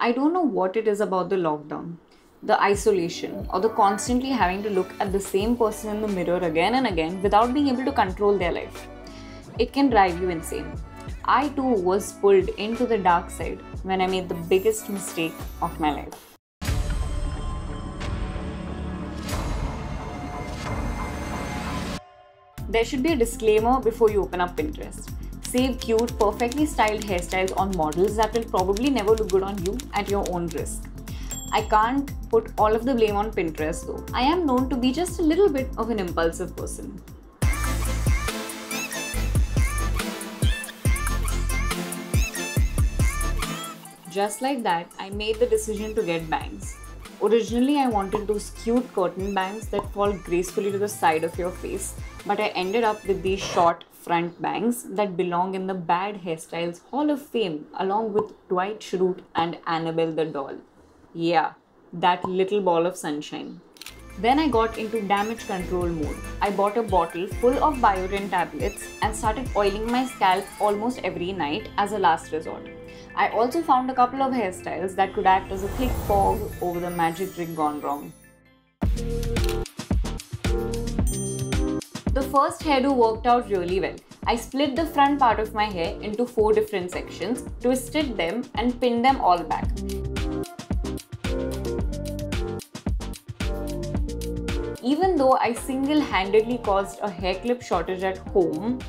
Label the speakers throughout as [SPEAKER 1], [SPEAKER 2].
[SPEAKER 1] I don't know what it is about the lockdown, the isolation, or the constantly having to look at the same person in the mirror again and again without being able to control their life. It can drive you insane. I too was pulled into the dark side when I made the biggest mistake of my life. There should be a disclaimer before you open up Pinterest. Save cute, perfectly styled hairstyles on models that will probably never look good on you at your own risk. I can't put all of the blame on Pinterest though. I am known to be just a little bit of an impulsive person. Just like that, I made the decision to get bangs. Originally, I wanted those cute curtain bangs that fall gracefully to the side of your face, but I ended up with these short front bangs that belong in the Bad Hairstyles Hall of Fame along with Dwight Schrute and Annabelle the doll. Yeah, that little ball of sunshine. Then I got into damage control mode. I bought a bottle full of Biotin tablets and started oiling my scalp almost every night as a last resort. I also found a couple of hairstyles that could act as a thick fog over the magic trick gone wrong. The first hairdo worked out really well. I split the front part of my hair into 4 different sections, twisted them and pinned them all back. Even though I single-handedly caused a hair clip shortage at home,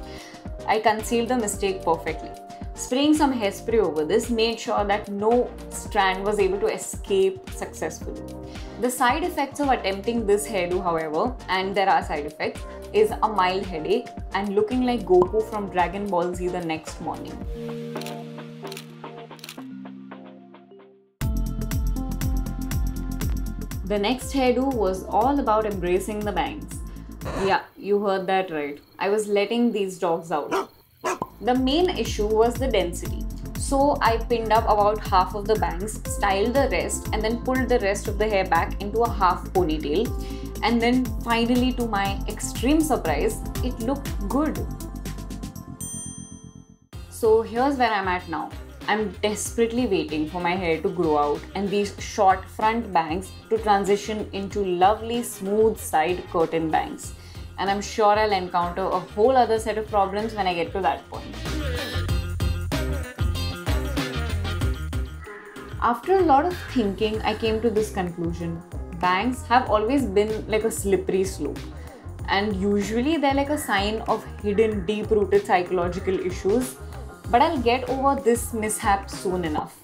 [SPEAKER 1] I concealed the mistake perfectly. Spraying some hairspray over this made sure that no strand was able to escape successfully. The side effects of attempting this hairdo, however, and there are side effects, is a mild headache and looking like Goku from Dragon Ball Z the next morning. The next hairdo was all about embracing the bangs. Yeah, you heard that right. I was letting these dogs out. The main issue was the density. So I pinned up about half of the bangs, styled the rest, and then pulled the rest of the hair back into a half ponytail. And then finally, to my extreme surprise, it looked good. So here's where I'm at now. I'm desperately waiting for my hair to grow out and these short front bangs to transition into lovely smooth side curtain bangs. And I'm sure I'll encounter a whole other set of problems when I get to that point. After a lot of thinking, I came to this conclusion. Bangs have always been like a slippery slope. And usually they're like a sign of hidden, deep-rooted psychological issues. But I'll get over this mishap soon enough.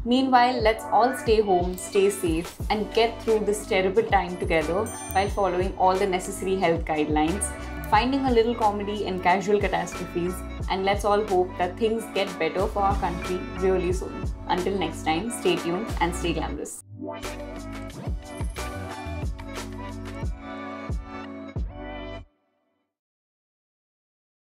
[SPEAKER 1] Meanwhile, let's all stay home, stay safe, and get through this terrible time together while following all the necessary health guidelines, finding a little comedy in casual catastrophes, and let's all hope that things get better for our country really soon. Until next time, stay tuned and stay glamorous.